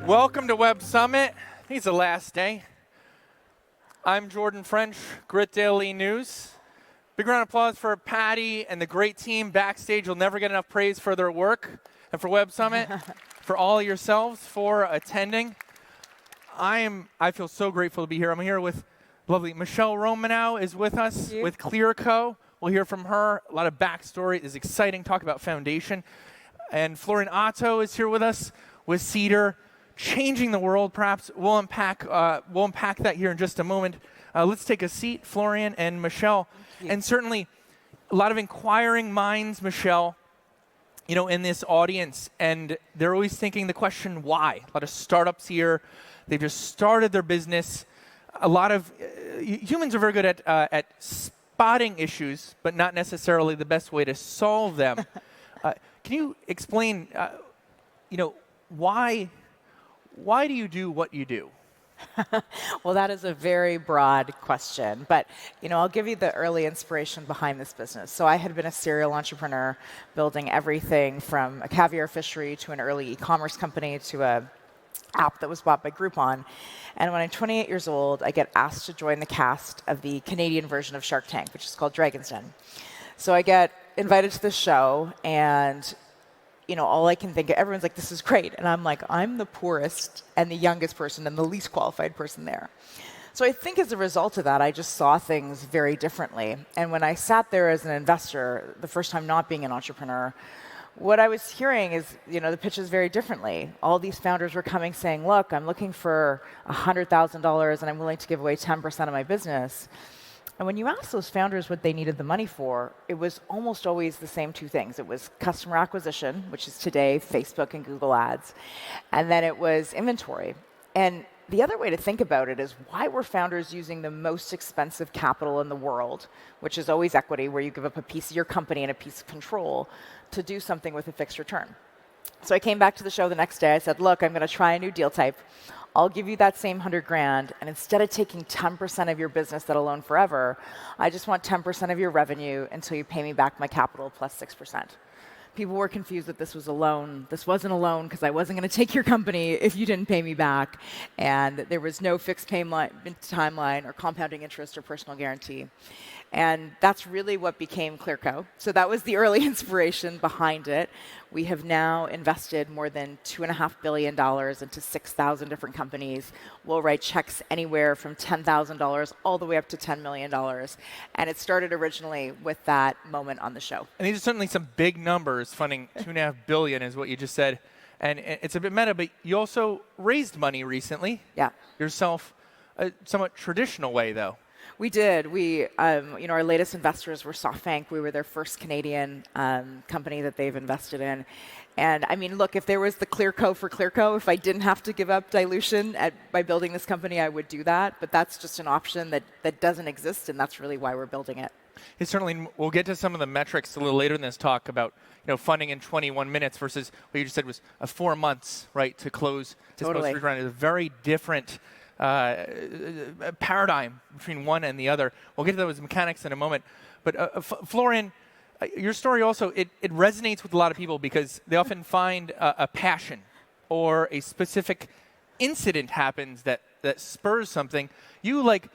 Welcome to Web Summit. I think it's the last day. I'm Jordan French, Grit Daily News. Big round of applause for Patty and the great team backstage. You'll never get enough praise for their work. And for Web Summit, for all yourselves for attending. I feel so grateful to be here. I'm here with lovely Michele Romanow is with us with Clearco. We'll hear from her. A lot of backstory. It's exciting. Talk about foundation. And Florian Otto is here with us with Cedar, changing the world. Perhaps we'll unpack that here in just a moment. Let's take a seat, Florian and Michele. And certainly a lot of inquiring minds, Michele, in this audience. And they're always thinking the question, why? A lot of startups here. They've just started their business. A lot of humans are very good at spotting issues, but not necessarily the best way to solve them. Can you explain, why do you do what you do? Well, that is a very broad question, but I'll give you the early inspiration behind this business. So I had been a serial entrepreneur, building everything from a caviar fishery to an early e-commerce company to a app that was bought by Groupon. And when I'm 28 years old, I get asked to join the cast of the Canadian version of Shark Tank, which is called Dragon's Den. So I get invited to the show, and all I can think of, everyone's like, this is great. And I'm like, I'm the poorest and the youngest person and the least qualified person there. So I think as a result of that, I just saw things very differently. And when I sat there as an investor, the first time not being an entrepreneur, what I was hearing is, the pitches very differently. All these founders were coming saying, look, I'm looking for $100,000 and I'm willing to give away 10% of my business. And when you ask those founders what they needed the money for, it was almost always the same two things. It was customer acquisition, which is today Facebook and Google Ads, and then it was inventory. And the other way to think about it is, why were founders using the most expensive capital in the world, which is always equity, where you give up a piece of your company and a piece of control, to do something with a fixed return? So I came back to the show the next day. I said, look, I'm going to try a new deal type. I'll give you that same $100,000, and instead of taking 10% of your business that'll own forever, I just want 10% of your revenue until you pay me back my capital plus 6%. People were confused that this was a loan. This wasn't a loan because I wasn't going to take your company if you didn't pay me back, and there was no fixed timeline or compounding interest or personal guarantee. And that's really what became Clearco. So that was the early inspiration behind it. We have now invested more than $2.5 billion into 6,000 different companies. We'll write checks anywhere from $10,000 all the way up to $10 million. And it started originally with that moment on the show. And these are certainly some big numbers. Funding $2.5 billion is what you just said. And it's a bit meta, but you also raised money recently. Yeah. Yourself, a somewhat traditional way, though. We did. Our latest investors were SoftBank. We were their first Canadian company that they've invested in. And I mean, look, if there was the Clearco for Clearco, if I didn't have to give up dilution by building this company, I would do that. But that's just an option that doesn't exist, and that's really why we're building it. Certainly, we'll get to some of the metrics a little later in this talk about funding in 21 minutes versus what you just said was 4 months, right, to close this most recent round. It's a very different paradigm between one and the other. We'll get to those mechanics in a moment. But Florian, your story also, it resonates with a lot of people because they often find a passion or a specific incident happens that spurs something. You, like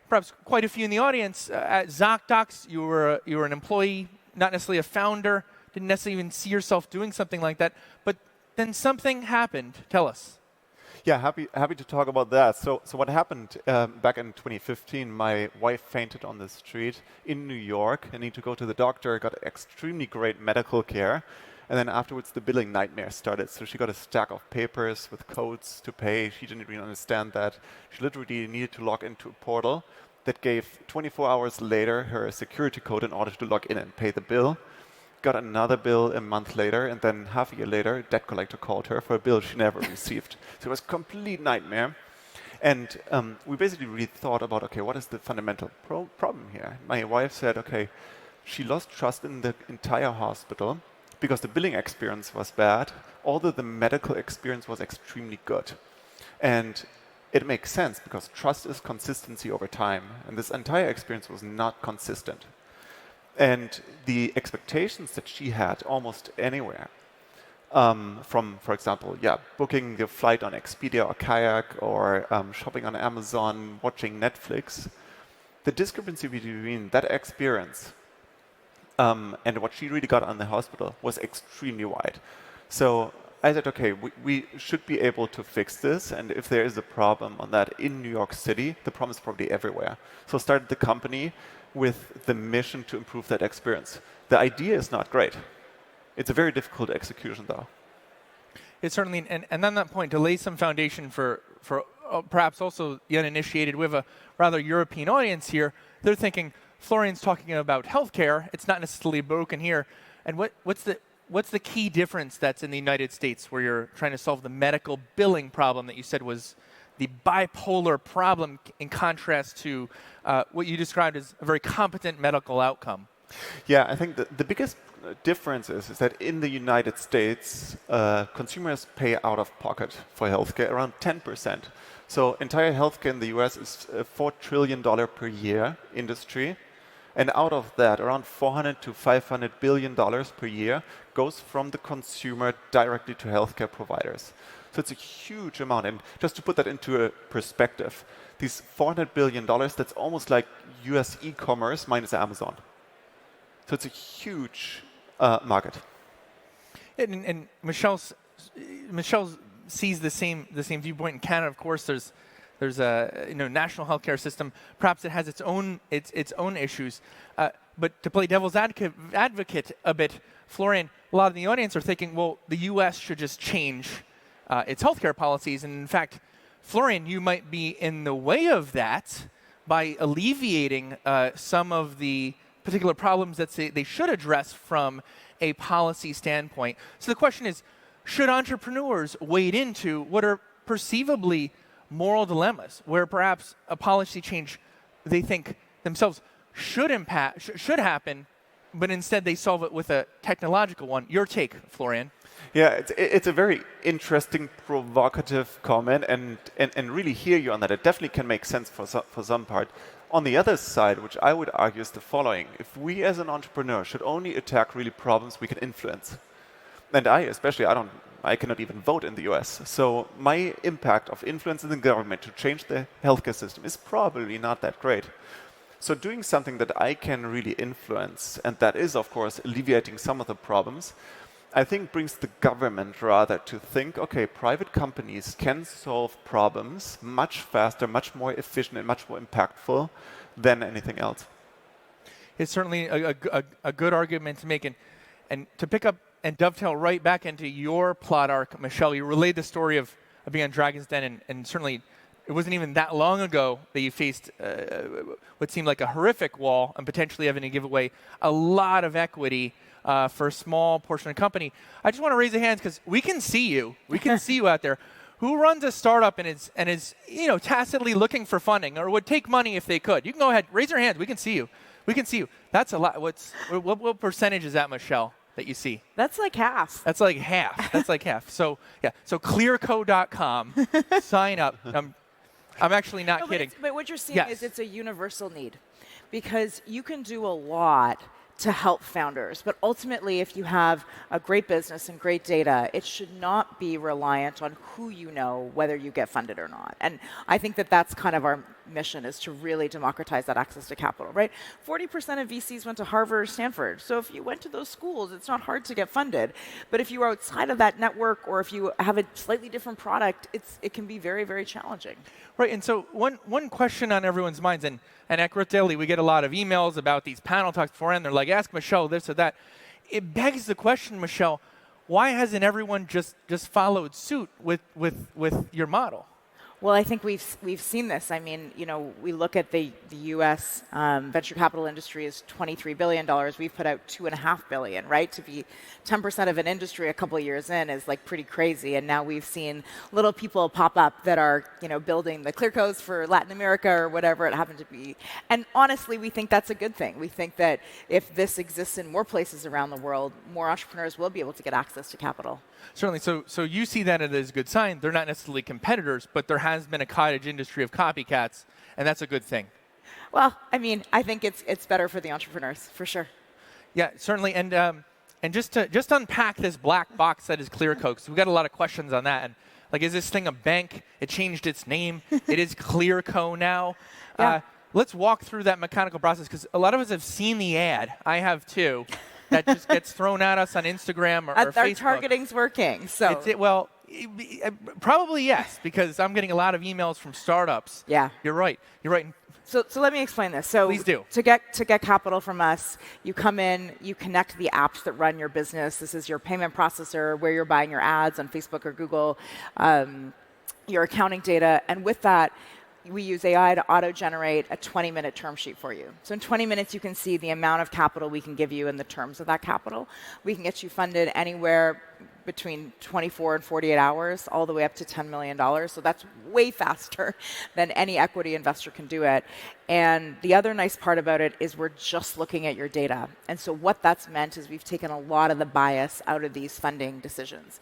perhaps quite a few in the audience, at ZocDocs, you were an employee, not necessarily a founder, didn't necessarily even see yourself doing something like that, but then something happened. Tell us. Yeah, happy to talk about that. So what happened back in 2015, my wife fainted on the street in New York. I need to go to the doctor, got extremely great medical care. And then afterwards, the billing nightmare started. So she got a stack of papers with codes to pay. She didn't really understand that. She literally needed to log into a portal that gave 24 hours later her a security code in order to log in and pay the bill. Got another bill a month later, and then half a year later, a debt collector called her for a bill she never received. So it was a complete nightmare. And we basically really thought about, okay, what is the fundamental problem here? My wife said, okay, she lost trust in the entire hospital because the billing experience was bad, although the medical experience was extremely good. And it makes sense because trust is consistency over time, and this entire experience was not consistent. And the expectations that she had almost anywhere from, for example, booking your flight on Expedia or Kayak, or shopping on Amazon, watching Netflix. The discrepancy between that experience and what she really got on the hospital was extremely wide. So I said, okay, we should be able to fix this, and if there is a problem on that in New York City, the problem is probably everywhere. So I started the company with the mission to improve that experience. The idea is not great. It's a very difficult execution, though. It's certainly, and on that point, to lay some foundation for perhaps also the uninitiated, we have a rather European audience here. They're thinking, Florian's talking about healthcare. It's not necessarily broken here. And what's the key difference that's in the United States where you're trying to solve the medical billing problem that you said was the bipolar problem in contrast to what you described as a very competent medical outcome? Yeah, I think the biggest difference is that in the United States, consumers pay out of pocket for healthcare around 10%. So entire healthcare in the US is a $4 trillion per year industry. And out of that, around $400 to $500 billion per year goes from the consumer directly to healthcare providers. So it's a huge amount. And just to put that into a perspective, these $400 billion, that's almost like US e-commerce minus Amazon. So it's a huge market. And Michele sees the same viewpoint in Canada. Of course, there's a national healthcare system. Perhaps it has its own issues. But to play devil's advocate a bit, Florian, a lot of the audience are thinking, well, the U.S. should just change its healthcare policies. And in fact, Florian, you might be in the way of that by alleviating some of the particular problems that they should address from a policy standpoint. So the question is, should entrepreneurs wade into what are perceivably moral dilemmas, where perhaps a policy change they think themselves should happen, but instead they solve it with a technological one? Your take, Florian. Yeah, it's a very interesting, provocative comment, and really hear you on that. It definitely can make sense for some part. On the other side, which I would argue is the following: if we as an entrepreneur should only attack really problems we can influence, and I cannot even vote in the US, so my impact of influencing the government to change the healthcare system is probably not that great. So doing something that I can really influence, and that is, of course, alleviating some of the problems, I think brings the government rather to think, okay, private companies can solve problems much faster, much more efficient, and much more impactful than anything else. It's certainly a good argument to make. And to pick up and dovetail right back into your plot arc, Michele, you relayed the story of being on Dragon's Den, and certainly it wasn't even that long ago that you faced what seemed like a horrific wall and potentially having to give away a lot of equity for a small portion of the company. I just want to raise your hands because we can see you. We can see you out there. Who runs a startup and is tacitly looking for funding or would take money if they could? You can go ahead, raise your hands. We can see you. We can see you. That's a lot. What percentage is that, Michele, that you see? That's like half. That's like half. That's like half. So yeah. So Clearco.com. Sign up. I'm actually not kidding. But what you're seeing is it's a universal need, because you can do a lot to help founders. But ultimately, if you have a great business and great data, it should not be reliant on who you know, whether you get funded or not. And I think that that's kind of our mission, is to really democratize that access to capital, right? 40% of VCs went to Harvard or Stanford. So if you went to those schools, it's not hard to get funded. But if you're outside of that network, or if you have a slightly different product, it can be very, very challenging. Right, and so one question on everyone's minds, and at Grit Daily, we get a lot of emails about these panel talks beforehand. They're like, ask Michele this or that. It begs the question, Michele, why hasn't everyone just followed suit with your model? Well, I think we've seen this. I mean, we look at the U.S. Venture capital industry is $23 billion. We've put out $2.5 billion, right? To be 10% of an industry a couple of years in is like pretty crazy. And now we've seen little people pop up that are, building the Clearcos for Latin America or whatever it happened to be. And honestly, we think that's a good thing. We think that if this exists in more places around the world, more entrepreneurs will be able to get access to capital. Certainly. So you see that as a good sign. They're not necessarily competitors, but there has been a cottage industry of copycats, and that's a good thing. Well, I mean, I think it's better for the entrepreneurs, for sure. Yeah, certainly. And And just to unpack this black box that is Clearco, because we got a lot of questions on that. And like, is this thing a bank? It changed its name. It is Clearco now. Yeah. Let's walk through that mechanical process, because a lot of us have seen the ad. I have too. That just gets thrown at us on Instagram or Facebook. Our targeting's working. So probably yes, because I'm getting a lot of emails from startups. Yeah. You're right. So let me explain this. So Please do. To get capital from us, you come in, you connect the apps that run your business. This is your payment processor, where you're buying your ads on Facebook or Google, your accounting data, and with that, we use AI to auto-generate a 20-minute term sheet for you. So in 20 minutes, you can see the amount of capital we can give you and the terms of that capital. We can get you funded anywhere between 24 and 48 hours, all the way up to $10 million. So that's way faster than any equity investor can do it. And the other nice part about it is we're just looking at your data. And so what that's meant is we've taken a lot of the bias out of these funding decisions.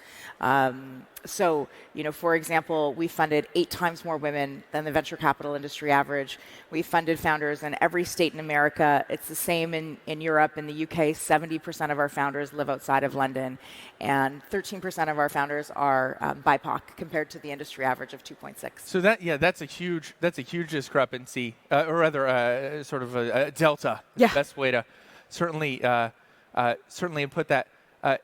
So, for example, we funded 8 times more women than the venture capital industry average. We funded founders in every state in America. It's the same in Europe. In the UK, 70% of our founders live outside of London, and 13% of our founders are BIPOC, compared to the industry average of 2.6. So that's a huge discrepancy, or rather, sort of a delta. Yeah. Best way to certainly put that.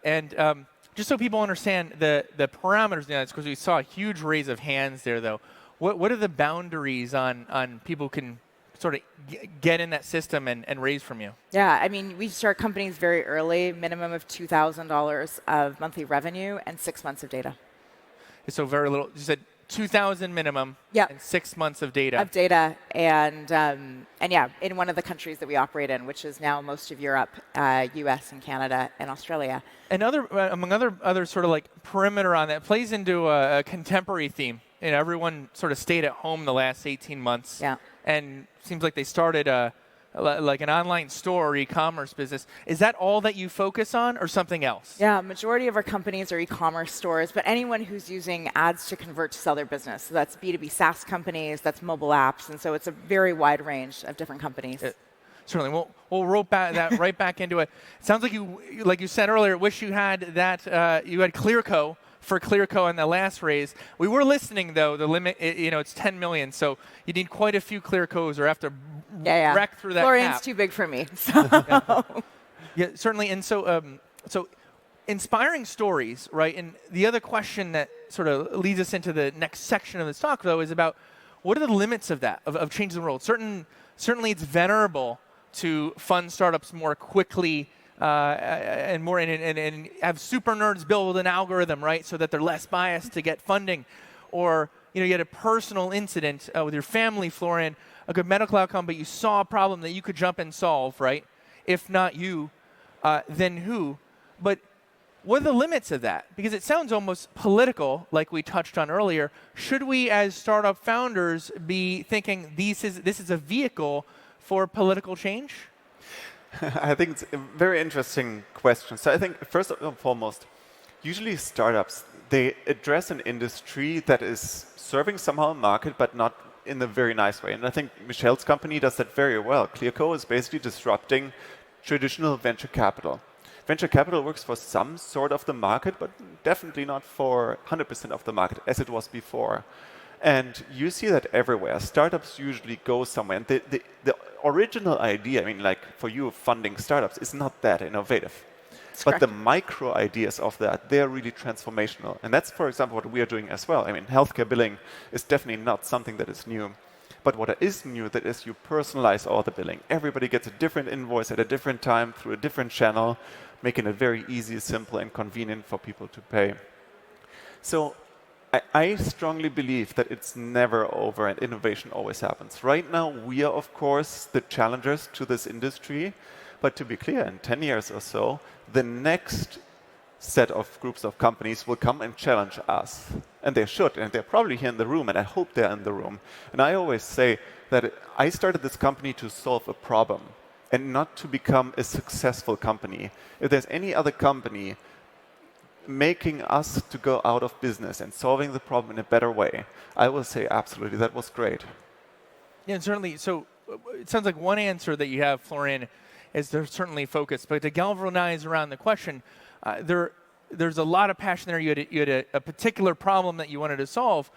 And just so people understand the parameters, because we saw a huge raise of hands there, though. What are the boundaries on people can sort of get in that system and raise from you? Yeah, I mean, we start companies very early, minimum of $2,000 of monthly revenue and 6 months of data. So very little. You said 2,000 minimum. Yep. And 6 months of data. And yeah, in one of the countries that we operate in, which is now most of Europe, US and Canada and Australia. And among other sort of like perimeter on that, plays into a contemporary theme. Everyone sort of stayed at home the last 18 months. Yeah. And seems like they started like an online store or e-commerce business. Is that all that you focus on, or something else? Yeah, majority of our companies are e-commerce stores, but anyone who's using ads to convert to sell their business. So that's B2B SaaS companies, that's mobile apps, and so it's a very wide range of different companies. Certainly, we'll rope that right back into it. It sounds like you said earlier, wish you had that. You had Clearco for Clearco in the last raise. We were listening, though. The limit, it's 10 million, so you need quite a few Clearcos, or have to wreck through that Florian's cap. too big for me. So. Yeah, certainly. And so inspiring stories, right? And the other question that sort of leads us into the next section of this talk, though, is about what are the limits of that, of changing the world? Certainly, it's venerable to fund startups more quickly. And more, and have super nerds build an algorithm, right, so that they're less biased to get funding. Or you had a personal incident with your family, Florian, a good medical outcome, but you saw a problem that you could jump and solve, right? If not you, then who? But what are the limits of that? Because it sounds almost political, like we touched on earlier. Should we, as startup founders, be thinking this is a vehicle for political change? I think it's a very interesting question. So I think, first and foremost, usually startups, they address an industry that is serving somehow a market, but not in a very nice way. And I think Michele's company does that very well. Clearco is basically disrupting traditional venture capital. Venture capital works for some sort of the market, but definitely not for 100% of the market, as it was before. And you see that everywhere. Startups usually go somewhere. And the original idea, I mean, like for you, funding startups is not that innovative. But the micro ideas of that, they're really transformational. And that's, for example, what we are doing as well. I mean, healthcare billing is definitely not something that is new. But what is new, that is you personalize all the billing. Everybody gets a different invoice at a different time through a different channel, making it very easy, simple, and convenient for people to pay. So I strongly believe that it's never over and innovation always happens. Right now, we are, of course, the challengers to this industry. But to be clear, in 10 years or so, the next set of groups of companies will come and challenge us. And they should, and they're probably here in the room, and I hope they're in the room. And I always say that I started this company to solve a problem and not to become a successful company. If there's any other company making us to go out of business and solving the problem in a better way, I will say absolutely, that was great. Yeah, and certainly, so it sounds like one answer that you have, Florian, is they're certainly focused. But to galvanize around the question, there's a lot of passion there. You had a particular problem that you wanted to solve.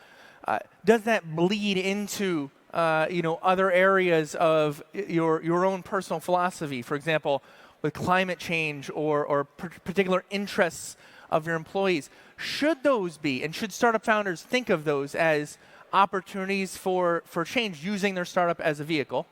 Does that bleed into other areas of your own personal philosophy? For example, with climate change or particular interests of your employees. Should those be, and should startup founders think of those as opportunities for change using their startup as a vehicle?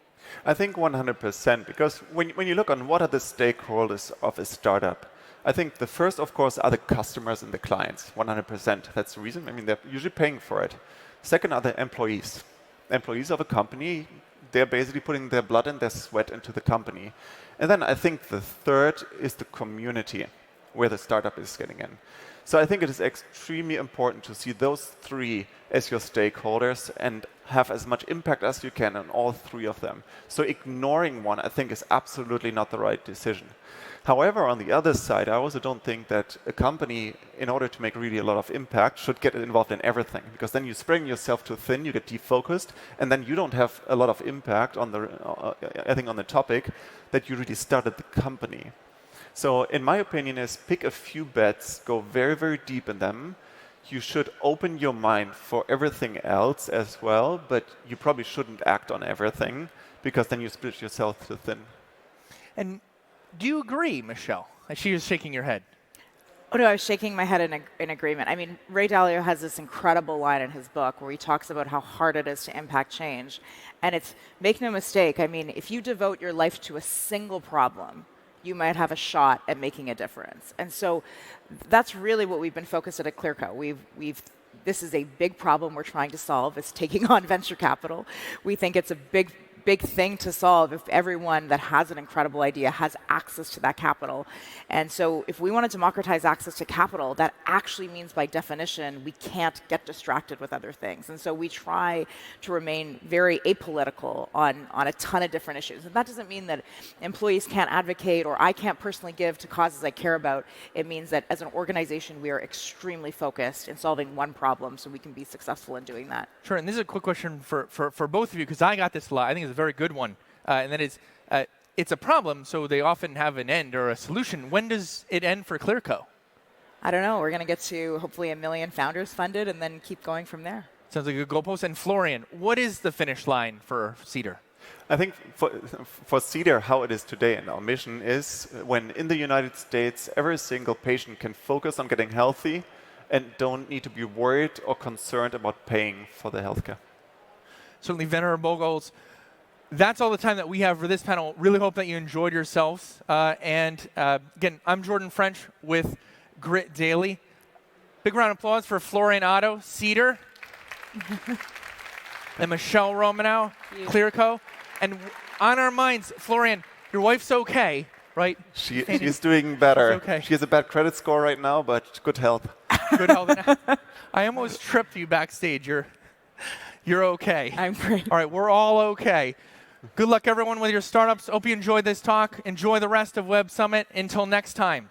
I think 100%, because when you look on what are the stakeholders of a startup, I think the first, of course, are the customers and the clients, 100%. That's the reason. I mean, they're usually paying for it. Second are the employees. Employees of a company, they're basically putting their blood and their sweat into the company. And then I think the third is the community where the startup is getting in. So I think it is extremely important to see those three as your stakeholders and have as much impact as you can on all three of them. So ignoring one, I think, is absolutely not the right decision. However, on the other side, I also don't think that a company, in order to make really a lot of impact, should get involved in everything, because then you spread yourself too thin, you get defocused, and then you don't have a lot of impact on the topic that you really started the company. So in my opinion is pick a few bets, go very, very deep in them. You should open your mind for everything else as well, but you probably shouldn't act on everything, because then you split yourself too thin. And do you agree, Michele? She was shaking your head. Oh, no, I was shaking my head in agreement. I mean, Ray Dalio has this incredible line in his book where he talks about how hard it is to impact change. And it's, make no mistake, I mean, if you devote your life to a single problem, you might have a shot at making a difference. And so that's really what we've been focused at Clearco. This is a big problem we're trying to solve. It's taking on venture capital. We think it's a big thing to solve if everyone that has an incredible idea has access to that capital. And so if we want to democratize access to capital, that actually means by definition we can't get distracted with other things. And so we try to remain very apolitical on a ton of different issues. And that doesn't mean that employees can't advocate or I can't personally give to causes I care about. It means that as an organization we are extremely focused in solving one problem so we can be successful in doing that. Sure, and this is a quick question for both of you, because I got this a lot. I think it's a very good one, and that is, it's a problem, so they often have an end or a solution. When does it end for Clearco? I don't know. We're going to get to hopefully 1 million founders funded and then keep going from there. Sounds like a good goalpost. And Florian, what is the finish line for Cedar? I think for Cedar, how it is today and our mission is when in the United States, every single patient can focus on getting healthy and don't need to be worried or concerned about paying for the healthcare. Certainly venerable goals. That's all the time that we have for this panel. Really hope that you enjoyed yourselves. Again, I'm Jordan French with Grit Daily. Big round of applause for Florian Otto, Cedar, and Michele Romanow, Clearco. And on our minds, Florian, your wife's okay, right? She's doing better. Okay. She has a bad credit score right now, but good health. Good health. I almost tripped you backstage. You're okay. I'm great. All right, we're all okay. Good luck, everyone, with your startups. Hope you enjoyed this talk. Enjoy the rest of Web Summit. Until next time.